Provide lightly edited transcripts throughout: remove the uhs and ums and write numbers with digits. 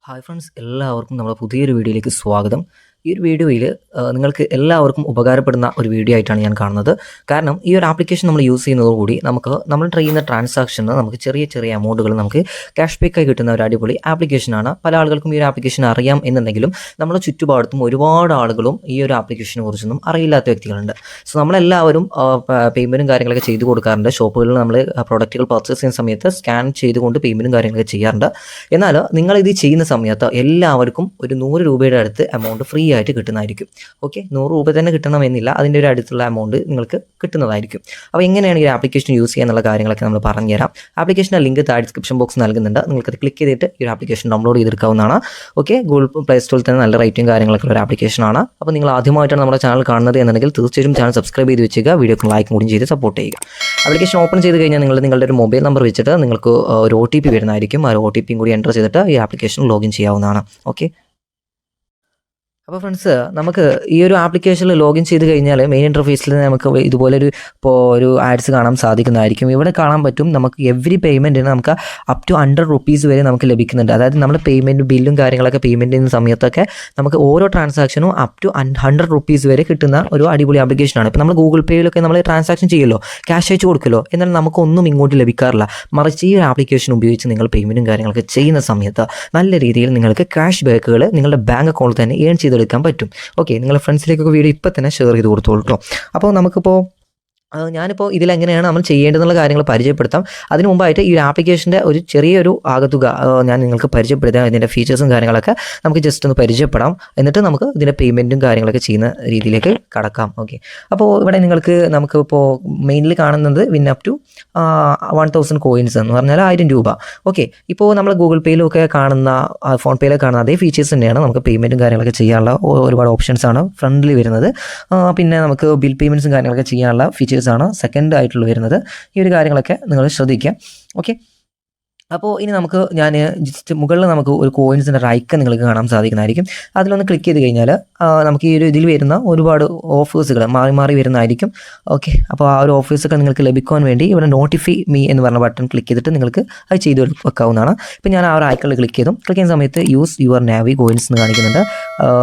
Hi friends, എല്ലാവർക്കും നമ്മുടെ പുതിയൊരു വീഡിയോയിലേക്ക് സ്വാഗതം. ഈ ഒരു വീഡിയോയിൽ നിങ്ങൾക്ക് എല്ലാവർക്കും ഉപകാരപ്പെടുന്ന ഒരു വീഡിയോ ആയിട്ടാണ് ഞാൻ കാണുന്നത്. കാരണം ഈ ഒരു ആപ്ലിക്കേഷൻ നമ്മൾ യൂസ് ചെയ്യുന്നതോടുകൂടി നമ്മൾ ചെയ്യുന്ന ട്രാൻസാക്ഷന് നമുക്ക് ചെറിയ ചെറിയ എമൗണ്ടുകൾ നമുക്ക് ക്യാഷ് ബാക്കായി കിട്ടുന്ന ഒരു അടിപൊളി ആപ്ലിക്കേഷനാണ്. പല ആളുകൾക്കും ഈ ഒരു ആപ്ലിക്കേഷൻ അറിയാം എന്നുണ്ടെങ്കിലും നമ്മുടെ ചുറ്റുപാടത്തും ഒരുപാട് ആളുകളും ഈ ഒരു ആപ്ലിക്കേഷനെ കുറിച്ചൊന്നും അറിയില്ലാത്ത വ്യക്തികളുണ്ട്. സോ നമ്മളെല്ലാവരും പേയ്മെൻറ്റും കാര്യങ്ങളൊക്കെ ചെയ്ത് കൊടുക്കാറുണ്ട്. ഷോപ്പുകളിൽ നമ്മൾ പ്രൊഡക്റ്റുകൾ പർച്ചേസ് ചെയ്യുന്ന സമയത്ത് സ്കാൻ ചെയ്തുകൊണ്ട് പേയ്മെൻറ്റും കാര്യങ്ങളൊക്കെ ചെയ്യാറുണ്ട്. എന്നാൽ നിങ്ങളിത് ചെയ്യുന്ന സമയത്ത് എല്ലാവർക്കും ഒരു 100 രൂപയുടെ അടുത്ത് എമൗണ്ട് ഫ്രീ ആയിട്ട് കിട്ടുന്നതായിരിക്കും. ഓക്കെ, 100 രൂപ തന്നെ കിട്ടണമെന്നില്ല, അതിൻ്റെ ഒരു അടുത്തുള്ള എമൗണ്ട് നിങ്ങൾക്ക് കിട്ടുന്നതായിരിക്കും. അപ്പോൾ എങ്ങനെയാണ് ഈ ആപ്ലിക്കേഷൻ യൂസ് ചെയ്യുക എന്നുള്ള കാര്യങ്ങളൊക്കെ നമ്മൾ പറഞ്ഞുതരാം. ആപ്ലിക്കേഷൻ്റെ ലിങ്ക് താഴെ ഡിസ്ക്രിപ്ഷൻ ബോക്സ് നൽകുന്നുണ്ട്. നിങ്ങൾക്കത് ക്ലിക്ക് ചെയ്തിട്ട് ഈ ഒരു ആപ്ലിക്കേഷൻ ഡൗൺലോഡ് ചെയ്തെടുക്കാവുന്നതാണ്. ഓക്കെ, ഗൂഗിൾ പ്ലേ സ്റ്റോറിൽ തന്നെ നല്ല റേറ്റും കാര്യങ്ങളൊക്കെ ഉള്ള ഒരു ആപ്ലിക്കേഷനാണ്. അപ്പോൾ നിങ്ങൾ ആദ്യമായിട്ടാണ് നമ്മുടെ ചാനൽ കാണുന്നത് എന്നുണ്ടെങ്കിൽ തീർച്ചയായും ചാനൽ സബ്സ്ക്രൈബ് ചെയ്ത് വെച്ചുക, വീഡിയോക്ക് ലൈക്കും കൂടി ചെയ്ത് സപ്പോർട്ട് ചെയ്യുക. ആപ്ലിക്കേഷൻ ഓപ്പൺ ചെയ്ത് കഴിഞ്ഞാൽ നിങ്ങളുടെ ഒരു മൊബൈൽ നമ്പർ വെച്ചിട്ട് നിങ്ങൾക്ക് ഒരു OTP വരുന്നതായിരിക്കും. ആ OTP കൂടി എൻ്റർ ചെയ്തിട്ട് ഈ ആപ്ലിക്കേഷൻ ലോഗിൻ ചെയ്യാവുന്നതാണ്. ഓക്കെ, അപ്പോൾ ഫ്രണ്ട്സ്, നമുക്ക് ഈ ഒരു ആപ്ലിക്കേഷനിൽ ലോഗിൻ ചെയ്ത് കഴിഞ്ഞാൽ മെയിൻ ഇൻ്റർഫേസിൽ നമുക്ക് ഇതുപോലൊരു ഒരു ആഡ്സ് കാണാൻ സാധിക്കുന്നതായിരിക്കും. ഇവിടെ കാണാൻ പറ്റും നമുക്ക് എവറി പേയ്മെൻറ്റിന് നമുക്ക് അപ് ടു 100 റുപ്പീസ് വരെ നമുക്ക് ലഭിക്കുന്നുണ്ട്. അതായത് നമ്മൾ പേയ്മെൻറ്റ് ബില്ലും കാര്യങ്ങളൊക്കെ പേയ്മെൻറ്റ് ചെയ്യുന്ന സമയത്തൊക്കെ നമുക്ക് ഓരോ ട്രാൻസാക്ഷനും അപ് ടു 100 റുപ്പീസ് വരെ കിട്ടുന്ന ഒരു അടിപൊളി ആപ്ലിക്കേഷനാണ്. ഇപ്പോൾ നമ്മൾ ഗൂഗിൾ പേയിലൊക്കെ നമ്മൾ ട്രാൻസാക്ഷൻ ചെയ്യുമല്ലോ, ക്യാഷ് അയച്ചു കൊടുക്കുമല്ലോ, എന്നാൽ നമുക്കൊന്നും ഇങ്ങോട്ട് ലഭിക്കാറില്ല. മറിച്ച് ഈ ഒരു ആപ്ലിക്കേഷൻ ഉപയോഗിച്ച് നിങ്ങൾ പേയ്മെൻറ്റും കാര്യങ്ങളൊക്കെ ചെയ്യുന്ന സമയത്ത് നല്ല രീതിയിൽ നിങ്ങൾക്ക് ക്യാഷ് ബാക്കുകൾ നിങ്ങളുടെ ബാങ്ക് അക്കൗണ്ടിൽ തന്നെ ഏൺ ചെയ്തെടുക്കാൻ പറ്റും. ഓക്കെ, നിങ്ങളുടെ ഫ്രണ്ട്സിലേക്കൊക്കെ വീഡിയോ ഇപ്പം തന്നെ ഷെയർ ചെയ്ത് കൊടുത്തോളൂ കേട്ടോ. അപ്പോൾ നമുക്കിപ്പോൾ ഞാനിപ്പോൾ ഇതിലെങ്ങനെയാണ് നമ്മൾ ചെയ്യേണ്ടതെന്നുള്ള കാര്യങ്ങൾ പരിചയപ്പെടുത്താം. അതിന് മുമ്പായിട്ട് ഈ ഒരു ആപ്ലിക്കേഷൻ്റെ ഒരു ചെറിയൊരു ആകത്തുക ഞാൻ നിങ്ങൾക്ക് പരിചയപ്പെടുത്താം. ഇതിൻ്റെ ഫീച്ചേഴ്സും കാര്യങ്ങളൊക്കെ നമുക്ക് ജസ്റ്റ് ഒന്ന് പരിചയപ്പെടാം. എന്നിട്ട് നമുക്ക് ഇതിൻ്റെ പേയ്മെൻറ്റും കാര്യങ്ങളൊക്കെ ചെയ്യുന്ന രീതിയിലേക്ക് കടക്കാം. ഓക്കെ, അപ്പോൾ ഇവിടെ നമുക്കിപ്പോൾ മെയിൻലി കാണുന്നത് വിൻ അപ് ടു 1000 കോയിൻസ് എന്ന് പറഞ്ഞാൽ 1000 രൂപ. ഓക്കെ, ഇപ്പോൾ നമ്മൾ ഗൂഗിൾ പേയിലൊക്കെ കാണുന്ന ഫോൺ പേയിലൊക്കെ കാണുന്ന അതേ ഫീച്ചേഴ്സ് തന്നെയാണ്. നമുക്ക് പേയ്മെൻറ്റും കാര്യങ്ങളൊക്കെ ചെയ്യാനുള്ള ഒരുപാട് ഓപ്ഷൻസാണ് ഫ്രണ്ടിൽ വരുന്നത്. പിന്നെ നമുക്ക് ബിൽ പേയ്മെൻറ്റ്സും കാര്യങ്ങളൊക്കെ ചെയ്യാനുള്ള ഫീച്ചേഴ്സ് ആണ് സെക്കൻഡ് ആയിട്ടുള്ള വരുന്നത്. ഈ ഒരു കാര്യങ്ങളൊക്കെ നിങ്ങൾ ശ്രദ്ധിക്കുക. ഓക്കെ, അപ്പോൾ ഇനി ഞാൻ ജസ്റ്റ് മുകളിൽ നമുക്ക് ഒരു കോയിൻസിൻ്റെ ഒരു ഐക്കൺ നിങ്ങൾക്ക് കാണാൻ സാധിക്കുന്നതായിരിക്കും. അതിലൊന്ന് ക്ലിക്ക് ചെയ്ത് കഴിഞ്ഞാൽ നമുക്ക് ഈ ഒരു ഇതിൽ വരുന്ന ഒരുപാട് ഓഫേഴ്സുകൾ മാറി മാറി വരുന്നതായിരിക്കും. ഓക്കെ, അപ്പോൾ ആ ഒരു ഓഫേഴ്സൊക്കെ നിങ്ങൾക്ക് ലഭിക്കാൻ വേണ്ടി ഇവിടെ നോട്ടിഫൈ മീ എന്ന് പറഞ്ഞ ബട്ടൺ ക്ലിക്ക് ചെയ്തിട്ട് നിങ്ങൾക്ക് അത് ചെയ്ത് വെക്കാവുന്നതാണ്. ഇപ്പോൾ ഞാൻ ആ ഒരു ഐക്കണിൽ ക്ലിക്ക് ചെയ്യുന്ന സമയത്ത് യൂസ് യുവർ നാവി കോയിൻസ് എന്ന് കാണിക്കുന്നുണ്ട്.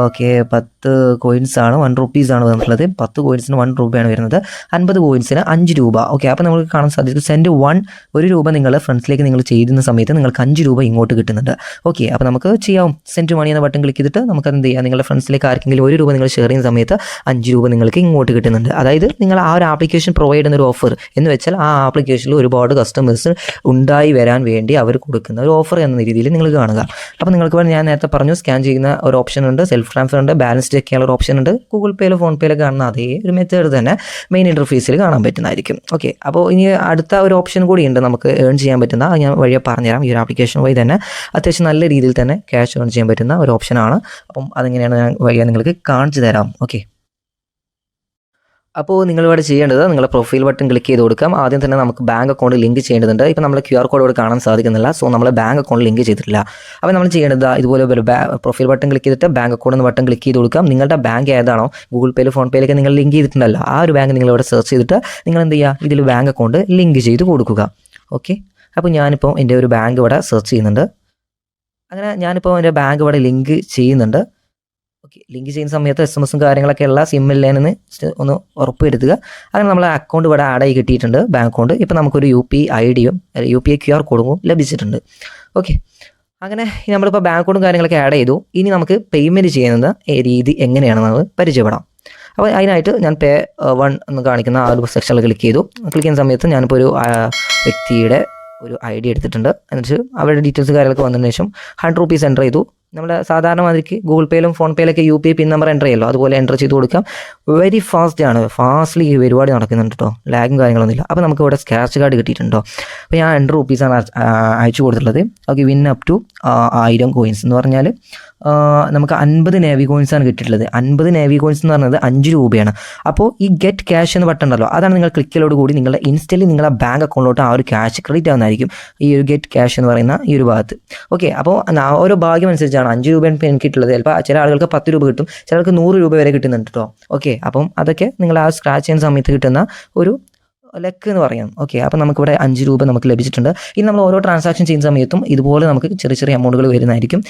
ഓക്കെ, 10 കോയിൻസാണ് 1 റുപ്പീസാണ് വന്നിട്ടുള്ളത്. 10 കോയിൻസിന് 1 രൂപയാണ് വരുന്നത്. 50 കോയിൻസിന് 5 രൂപ. ഓക്കെ, അപ്പോൾ നമുക്ക് കാണാൻ സാധിക്കും സെൻഡ് 1 രൂപ നിങ്ങൾ ഫ്രണ്ട്സിലേക്ക് നിങ്ങൾ ചെയ്യുന്ന സമയത്ത് നിങ്ങൾക്ക് 5 രൂപ ഇങ്ങോട്ട് കിട്ടുന്നുണ്ട്. ഓക്കെ, അപ്പോൾ നമുക്ക് ചെയ്യാം. സെൻഡ് മണി എന്ന ബട്ടൺ ക്ലിക്ക് ചെയ്തിട്ട് നമുക്ക് എന്ത് ചെയ്യാം, നിങ്ങളുടെ ഫ്രണ്ട്സിലേക്ക് ആർക്കെങ്കിലും 1 രൂപ നിങ്ങൾ ഷെയർ ചെയ്യുന്ന സമയത്ത് 5 രൂപ നിങ്ങൾക്ക് ഇങ്ങോട്ട് കിട്ടുന്നുണ്ട്. അതായത് നിങ്ങൾ ആ ഒരു ആപ്ലിക്കേഷൻ പ്രൊവൈഡ് ചെയ്യുന്ന ഒരു ഓഫർ എന്ന് വെച്ചാൽ ആ ആപ്ലിക്കേഷനിൽ ഒരുപാട് കസ്റ്റമേഴ്സ് ഉണ്ടായി വരാൻ വേണ്ടി അവർ കൊടുക്കുന്ന ഒരു ഓഫർ എന്ന രീതിയിൽ നിങ്ങൾ കാണുക. അപ്പോൾ നിങ്ങൾക്ക് ഞാൻ നേരത്തെ പറഞ്ഞു, സ്കാൻ ചെയ്യുന്ന ഒരു ഓപ്ഷൻ ഉണ്ട്, സെൽഫ് ട്രാൻസ്ഫർ ഉണ്ട്, ബാലൻസ് ചെക്ക് ചെയ്യാനുള്ള ഒരു ഓപ്ഷൻ ഉണ്ട്. ഗൂഗിൾ പേയിലോ ഫോൺ പേയിലോ കാണുന്ന അതേ ഒരു മെത്തേഡ് തന്നെ മെയിൻ ഇൻ്റർഫേസിൽ കാണാൻ പറ്റുന്നതായിരിക്കും. ഓക്കെ, അപ്പോൾ ഇനി അടുത്ത ഒരു ഓപ്ഷൻ കൂടി ഉണ്ട് നമുക്ക് ഏൺ ചെയ്യാൻ പറ്റുന്ന. ഞാൻ വഴിയെ പറഞ്ഞുതരാം. ഈ ഒരു ആപ്ലിക്കേഷൻ വഴി തന്നെ അത്യാവശ്യം നല്ല രീതിയിൽ തന്നെ ക്യാഷ് ഏൺ ചെയ്യാൻ പറ്റുന്ന ഒരു ഓപ്ഷനാണ്. അപ്പം അതെങ്ങനെയാണ് ഞാൻ വഴിയെ നിങ്ങൾക്ക് കാണിച്ചു തരാം. ഓക്കെ, അപ്പോൾ നിങ്ങളിവിടെ ചെയ്യേണ്ടത് നിങ്ങളുടെ പ്രൊഫൈൽ ബട്ടൺ ക്ലിക്ക് ചെയ്ത് കൊടുക്കാം. ആദ്യം തന്നെ നമുക്ക് ബാങ്ക് അക്കൗണ്ട് ലിങ്ക് ചെയ്യേണ്ടതുണ്ട്. ഇപ്പോൾ നമ്മൾ QR കോഡ് ഇവിടെ കാണാൻ സാധിക്കുന്നില്ല. സോ നമ്മൾ ബാങ്ക് അക്കൗണ്ട് ലിങ്ക് ചെയ്തിട്ടില്ല. അപ്പോൾ നമ്മൾ ചെയ്യേണ്ടത് ഇതുപോലെ പ്രൊഫൈൽ ബട്ടൺ ക്ലിക്ക് ചെയ്തിട്ട് ബാങ്ക് അക്കൗണ്ട് എന്ന ബട്ടൺ ക്ലിക്ക് ചെയ്ത് കൊടുക്കാം. നിങ്ങളുടെ ബാങ്ക് ഏതാണോ, ഗൂഗിൾ പേയിൽ ഫോൺ പേയിലൊക്കെ നിങ്ങൾ ലിങ്ക് ചെയ്തിട്ടുണ്ടല്ലോ, ആ ഒരു ബാങ്ക് നിങ്ങളിവിടെ സെർച്ച് ചെയ്തിട്ട് നിങ്ങൾ എന്ത് ചെയ്യുക, ഇതിൽ ബാങ്ക് അക്കൗണ്ട് ലിങ്ക് ചെയ്ത് കൊടുക്കുക. ഓക്കെ, അപ്പോൾ ഞാനിപ്പോൾ എൻ്റെ ഒരു ബാങ്ക് ഇവിടെ സെർച്ച് ചെയ്യുന്നുണ്ട്. അങ്ങനെ ഞാനിപ്പോൾ എൻ്റെ ബാങ്ക് ഇവിടെ ലിങ്ക് ചെയ്യുന്നുണ്ട്. ഓക്കെ, ലിങ്ക് ചെയ്യുന്ന സമയത്ത് SMS കാര്യങ്ങളൊക്കെ ഉള്ള സിമ്മില്ലേന്ന് ഒന്ന് ഉറപ്പ് വരുത്തുക. അങ്ങനെ നമ്മളെ അക്കൗണ്ട് ഇവിടെ ആഡ് ആയി കിട്ടിയിട്ടുണ്ട്, ബാങ്ക് അക്കൗണ്ട്. ഇപ്പോൾ നമുക്കൊരു UPI IDയും UPI QR കോഡും ലഭിച്ചിട്ടുണ്ട്. ഓക്കെ, അങ്ങനെ നമ്മളിപ്പോൾ ബാങ്ക് അക്കൗണ്ടും കാര്യങ്ങളൊക്കെ ആഡ് ചെയ്തു. ഇനി നമുക്ക് പേയ്മെൻറ്റ് ചെയ്യുന്നത് രീതി എങ്ങനെയാണെന്ന് പരിചയപ്പെടാം. അപ്പോൾ അതിനായിട്ട് ഞാൻ പേ 1 എന്ന് കാണിക്കുന്ന ആ ഒരു സെക്ഷനിൽ ക്ലിക്ക് ചെയ്യുന്ന സമയത്ത് ഞാനിപ്പോൾ ഒരു വ്യക്തിയുടെ ഒരു ID എടുത്തിട്ടുണ്ട്. എന്നിട്ട് അവരുടെ ഡീറ്റെയിൽസ് കാര്യങ്ങളൊക്കെ വന്നതിന് ശേഷം 100 റുപ്പീസ് എൻ്റർ ചെയ്തു. നമ്മുടെ സാധാരണ മാതിരിക്ക് Google പേയിലും phone പേയിലൊക്കെ UPI pin number enter ചെയ്യല്ലോ, അതുപോലെ എൻ്റർ ചെയ്ത് കൊടുക്കാം. വെരി ഫാസ്റ്റ്ലി ഈ പരിപാടി നടക്കുന്നുണ്ട് കേട്ടോ, ലാഗും കാര്യങ്ങളൊന്നുമില്ല. അപ്പോൾ നമുക്ക് ഇവിടെ സ്ക്രാച്ച് കാർഡ് കിട്ടിയിട്ടുണ്ടോ. അപ്പോൾ ഞാൻ 100 റുപ്പീസാണ് അയച്ചു കൊടുത്തിട്ടുള്ളത്. Okay, win up to 1000 coins എന്ന് പറഞ്ഞാൽ നമുക്ക് 50 നേവി കോയിൻസാണ് കിട്ടിയിട്ടുള്ളത്. 50 നേവി കോയിൻസ് എന്ന് പറയുന്നത് 5 രൂപയാണ്. അപ്പോൾ ഈ ഗെറ്റ് ക്യാഷ് എന്ന് ബട്ടൺ ഉണ്ടല്ലോ, അതാണ് നിങ്ങൾ ക്ലിക്കിലോട് കൂടി നിങ്ങളുടെ ഇൻസ്റ്റലി നിങ്ങളുടെ ബാങ്ക് അക്കൗണ്ടിലോട്ട് ആ ഒരു ക്യാഷ് ക്രെഡിറ്റ് ആവുന്നതായിരിക്കും, ഈ ഒരു ഗെറ്റ് ക്യാഷ് എന്ന് പറയുന്ന ഈ ഒരു ഭാഗത്ത്. ഓക്കെ, അപ്പോൾ ഓരോ ഭാഗ്യം അനുസരിച്ചാണ് 5 രൂപയാണ് എനിക്ക് കിട്ടുള്ളത്. ചിലപ്പോൾ ചില ആളുകൾക്ക് 10 രൂപ കിട്ടും, ചിലർക്ക് 100 രൂപ വരെ കിട്ടുന്നുണ്ട് കേട്ടോ. ഓക്കെ, അപ്പം അതൊക്കെ നിങ്ങൾ ആ സ്ക്രാച്ച് ചെയ്യുന്ന സമയത്ത് കിട്ടുന്ന ഒരു ലക്ക് എന്ന് പറയാം. ഓക്കെ, അപ്പോൾ നമുക്കിവിടെ 5 രൂപ നമുക്ക് ലഭിച്ചിട്ടുണ്ട്. ഇനി നമ്മൾ ഓരോ ട്രാൻസാക്ഷൻ ചെയ്യുന്ന സമയത്തും ഇതുപോലെ നമുക്ക് ചെറിയ ചെറിയ എമൗണ്ടുകൾ വരുന്നതായിരിക്കും.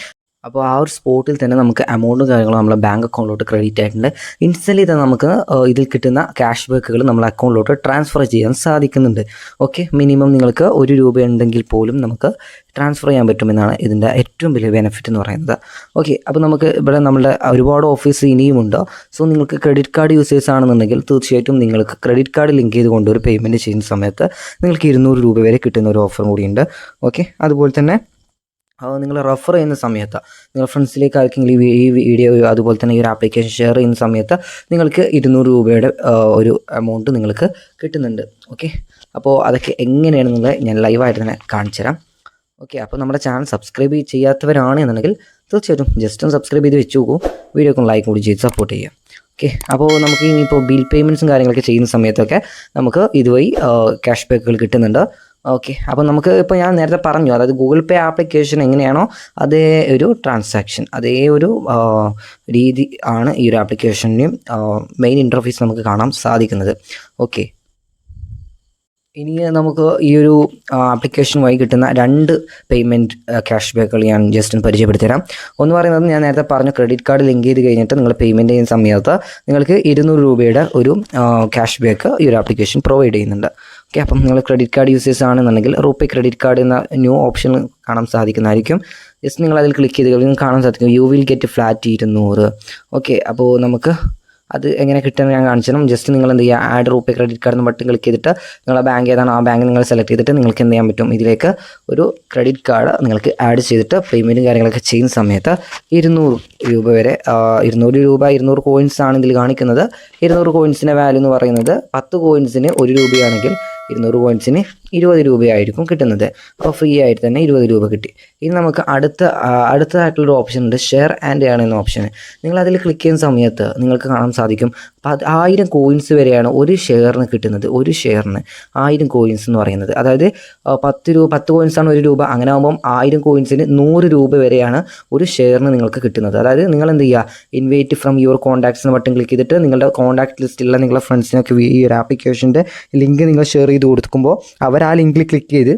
അപ്പോൾ ആ ഒരു സ്പോട്ടിൽ തന്നെ നമുക്ക് എമൗണ്ടും കാര്യങ്ങളും നമ്മളെ ബാങ്ക് അക്കൗണ്ടിലോട്ട് ക്രെഡിറ്റ് ആയിട്ടുണ്ട്. ഇൻസ്റ്റൻ്റ്ലി തന്നെ നമുക്ക് ഇതിൽ കിട്ടുന്ന ക്യാഷ് ബാക്കുകൾ നമ്മളെ അക്കൗണ്ടിലോട്ട് ട്രാൻസ്ഫർ ചെയ്യാൻ സാധിക്കുന്നുണ്ട്. ഓക്കെ, മിനിമം നിങ്ങൾക്ക് 1 രൂപ ഉണ്ടെങ്കിൽ പോലും നമുക്ക് ട്രാൻസ്ഫർ ചെയ്യാൻ പറ്റുമെന്നാണ് ഇതിൻ്റെ ഏറ്റവും വലിയ ബെനിഫിറ്റ് എന്ന് പറയുന്നത്. ഓക്കെ, അപ്പോൾ നമുക്ക് ഇവിടെ നമ്മളുടെ ഒരുപാട് ഓഫീസ് ഇനിയുമുണ്ട്. സോ നിങ്ങൾക്ക് ക്രെഡിറ്റ് കാർഡ് യൂസേഴ്സ് ആണെന്നുണ്ടെങ്കിൽ തീർച്ചയായിട്ടും നിങ്ങൾക്ക് ക്രെഡിറ്റ് കാർഡ് ലിങ്ക് ചെയ്തുകൊണ്ട് ഒരു പേയ്മെൻറ്റ് ചെയ്യുന്ന സമയത്ത് നിങ്ങൾക്ക് 200 രൂപ വരെ കിട്ടുന്ന ഒരു ഓഫറും കൂടിയുണ്ട്. ഓക്കെ, അതുപോലെ തന്നെ നിങ്ങൾ റെഫർ ചെയ്യുന്ന സമയത്ത് നിങ്ങൾ ഫ്രണ്ട്സിലേക്ക് ആർക്കെങ്കിലും ഈ വീഡിയോ അതുപോലെ തന്നെ ഈ ഒരു ആപ്ലിക്കേഷൻ ഷെയർ ചെയ്യുന്ന സമയത്ത് നിങ്ങൾക്ക് 200 രൂപയുടെ ഒരു എമൗണ്ട് നിങ്ങൾക്ക് കിട്ടുന്നുണ്ട്. ഓക്കെ, അപ്പോൾ അതൊക്കെ എങ്ങനെയാണെന്നുള്ളത് ഞാൻ ലൈവായിട്ട് തന്നെ കാണിച്ചു തരാം. ഓക്കെ, അപ്പോൾ നമ്മുടെ ചാനൽ സബ്സ്ക്രൈബ് ചെയ്യാത്തവരാണെന്നുണ്ടെങ്കിൽ തീർച്ചയായിട്ടും ജസ്റ്റ് ഒന്ന് സബ്സ്ക്രൈബ് ചെയ്ത് വെച്ച് നോക്കൂ, വീഡിയോക്ക് ലൈക്ക് കൂടി ചെയ്ത് സപ്പോർട്ട് ചെയ്യാം. ഓക്കെ, അപ്പോൾ നമുക്ക് ഇനിയിപ്പോൾ ബിൽ പേയ്മെൻറ്റ്സും കാര്യങ്ങളൊക്കെ ചെയ്യുന്ന സമയത്തൊക്കെ നമുക്ക് ഇതുവഴി ക്യാഷ് ബാക്കുകൾ കിട്ടുന്നുണ്ട്. ഓക്കെ, അപ്പോൾ നമുക്ക് ഇപ്പോൾ ഞാൻ നേരത്തെ പറഞ്ഞു, അതായത് ഗൂഗിൾ പേ ആപ്ലിക്കേഷൻ എങ്ങനെയാണോ അതേ ഒരു ട്രാൻസാക്ഷൻ, അതേ ഒരു രീതി ആണ് ഈ ഒരു ആപ്ലിക്കേഷൻ്റെയും മെയിൻ ഇൻ്റർഫേസ് നമുക്ക് കാണാൻ സാധിക്കുന്നത്. ഓക്കെ, ഇനി നമുക്ക് ഈ ഒരു ആപ്ലിക്കേഷൻ വഴി കിട്ടുന്ന 2 പേയ്മെൻറ്റ് ക്യാഷ് ബാക്കുകൾ ഞാൻ ജസ്റ്റ് ഒന്ന് പരിചയപ്പെടുത്തി തരാം. ഒന്ന് പറയുന്നത് ഞാൻ നേരത്തെ പറഞ്ഞു, ക്രെഡിറ്റ് കാർഡ് ലിങ്ക് ചെയ്ത് കഴിഞ്ഞിട്ട് നിങ്ങൾ പേയ്മെൻറ്റ് ചെയ്യുന്ന സമയത്ത് നിങ്ങൾക്ക് 200 രൂപയുടെ ഒരു ക്യാഷ് ബാക്ക് ഈ ഒരു ആപ്ലിക്കേഷൻ പ്രൊവൈഡ് ചെയ്യുന്നുണ്ട്. ഓക്കെ, അപ്പം നിങ്ങൾ ക്രെഡിറ്റ് കാർഡ് യൂസേഴ്സ് ആണെന്നുണ്ടെങ്കിൽ റൂപേ ക്രെഡിറ്റ് കാർഡ് എന്ന ന്യൂ ഓപ്ഷൻ കാണാൻ സാധിക്കുന്നതായിരിക്കും. ജസ്റ്റ് നിങ്ങൾ അതിൽ ക്ലിക്ക് ചെയ്ത് കഴിഞ്ഞാൽ കാണാൻ സാധിക്കും you will get flat 200. Okay, അപ്പോൾ നമുക്ക് അത് എങ്ങനെ കിട്ടുമെന്ന് ഞാൻ കാണിച്ചു തരാം. ജസ്റ്റ് നിങ്ങൾ എന്ത് ചെയ്യുക, ആഡ് റൂപേ ക്രെഡിറ്റ് കാർഡ് എന്ന് ബട്ടൺ ക്ലിക്ക് ചെയ്തിട്ട് നിങ്ങളുടെ ബാങ്ക് ഏതാണ് ആ ബാങ്ക് നിങ്ങൾ സെലക്ട് ചെയ്തിട്ട് നിങ്ങൾക്ക് എന്ത് ചെയ്യാൻ പറ്റും, ഇതിലേക്ക് ഒരു ക്രെഡിറ്റ് കാർഡ് നിങ്ങൾക്ക് ആഡ് ചെയ്തിട്ട് പേയ്മെൻറ്റും കാര്യങ്ങളൊക്കെ ചെയ്യുന്ന സമയത്ത് 200 രൂപ വരെ 200 രൂപ 200 കോയിൻസ് ആണ് ഇതിൽ കാണിക്കുന്നത്. 200 കോയിൻസിൻ്റെ വാല്യൂ എന്ന് പറയുന്നത് 10 കോയിൻസിന് 1 രൂപയാണെങ്കിൽ 200 കോയിൻസിന് 20 രൂപയായിരിക്കും കിട്ടുന്നത്. അപ്പോൾ ഫ്രീ ആയിട്ട് തന്നെ 20 രൂപ കിട്ടി. ഇനി നമുക്ക് അടുത്തതായിട്ടുള്ളൊരു ഓപ്ഷൻ ഉണ്ട്, ഷെയർ ആൻഡ് ഏൺ എന്ന ഓപ്ഷൻ. നിങ്ങൾ അതിൽ ക്ലിക്ക് ചെയ്യുന്ന സമയത്ത് നിങ്ങൾക്ക് കാണാൻ സാധിക്കും 1000 കോയിൻസ് വരെയാണ് ഒരു ഷെയറിന് കിട്ടുന്നത്. ഒരു ഷെയറിന് 1000 കോയിൻസ് എന്ന് പറയുന്നത്, അതായത് 10 കോയിൻസാണ് 1 രൂപ, അങ്ങനെ ആകുമ്പം 1000 കോയിൻസിന് 100 രൂപ വരെയാണ് ഒരു ഷെയറിന് നിങ്ങൾക്ക് കിട്ടുന്നത്. അതായത് നിങ്ങൾ എന്ത് ചെയ്യുക, ഇൻവൈറ്റ് ഫ്രം യുവർ കോൺടാക്ട്സ് എന്ന ബട്ടൺ ക്ലിക്ക് ചെയ്തിട്ട് നിങ്ങളുടെ കോൺടാക്ട് ലിസ്റ്റിലുള്ള നിങ്ങളുടെ ഫ്രണ്ട്സിനൊക്കെ ഈ ഒരു ആപ്ലിക്കേഷൻ്റെ ലിങ്ക് നിങ്ങൾ ഷെയർ ചെയ്ത് കൊടുക്കുമ്പോൾ അവർ ആ ലിങ്കിൽ ക്ലിക്ക് ചെയ്ത്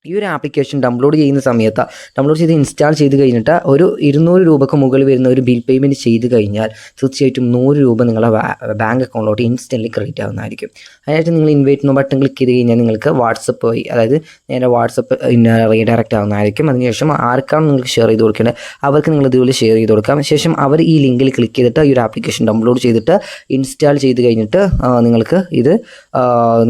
ഈ ഒരു ആപ്ലിക്കേഷൻ ഡൗൺലോഡ് ചെയ്യുന്ന സമയത്ത് ഡൗൺലോഡ് ചെയ്ത് ഇൻസ്റ്റാൾ ചെയ്ത് കഴിഞ്ഞിട്ട് ഒരു 200 രൂപയ്ക്ക് മുകളിൽ വരുന്ന ഒരു ബിൽ പേയ്മെൻറ്റ് ചെയ്ത് കഴിഞ്ഞാൽ തീർച്ചയായിട്ടും 100 രൂപ നിങ്ങളുടെ ബാങ്ക് അക്കൗണ്ടിലോട്ട് ഇൻസ്റ്റൻ്റ്ലി ക്രെഡിറ്റ് ആവുന്നതായിരിക്കും. അതിനായിട്ട് നിങ്ങൾ ഇൻവൈറ്റ് എന്ന ബട്ടൺ ക്ലിക്ക് ചെയ്ത് കഴിഞ്ഞാൽ നിങ്ങൾക്ക് വാട്സപ്പ് വഴി, അതായത് നേരെ വാട്സപ്പ് റീഡയറക്റ്റ് ആവുന്നതായിരിക്കും. അതിനുശേഷം ആർക്കാണ് നിങ്ങൾക്ക് ഷെയർ ചെയ്ത് കൊടുക്കേണ്ടത് അവർക്ക് നിങ്ങൾ ഇതുപോലെ ഷെയർ ചെയ്ത് കൊടുക്കാം. ശേഷം അവർ ഈ ലിങ്കിൽ ക്ലിക്ക് ചെയ്തിട്ട് ഈ ഒരു ആപ്ലിക്കേഷൻ ഡൗൺലോഡ് ചെയ്തിട്ട് ഇൻസ്റ്റാൾ ചെയ്ത് കഴിഞ്ഞിട്ട്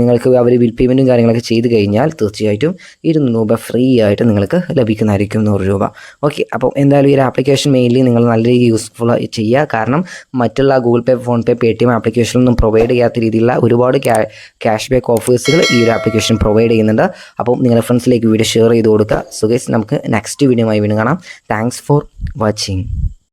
നിങ്ങൾക്ക് അവർ ബിൽ പേയ്മെൻറ്റും കാര്യങ്ങളൊക്കെ ചെയ്ത് കഴിഞ്ഞാൽ തീർച്ചയായിട്ടും 200 രൂപ ഫ്രീ ആയിട്ട് നിങ്ങൾക്ക് ലഭിക്കുന്നതായിരിക്കും, 100 രൂപ. ഓക്കെ, അപ്പോൾ എന്തായാലും ഈ ഒരു ആപ്ലിക്കേഷൻ മെയിൻലി നിങ്ങൾ നല്ല രീതിയിൽ യൂസ്ഫുൾ ചെയ്യുക. കാരണം മറ്റുള്ള ഗൂഗിൾ പേ, ഫോൺ പേ, പേടിഎം ആപ്ലിക്കേഷനൊന്നും പ്രൊവൈഡ് ചെയ്യാത്ത രീതിയിലുള്ള ഒരുപാട് ക്യാഷ് ബാക്ക് ഓഫേഴ്സുകൾ ഈ ഒരു ആപ്ലിക്കേഷൻ പ്രൊവൈഡ് ചെയ്യുന്നുണ്ട്. അപ്പോൾ നിങ്ങളുടെ ഫ്രണ്ട്സിലേക്ക് വീഡിയോ ഷെയർ ചെയ്ത് കൊടുക്കുക. സോ ഗൈസ്, നമുക്ക് നെക്സ്റ്റ് വീഡിയോയുമായി വീണ്ടും കാണാം. Thanks for watching.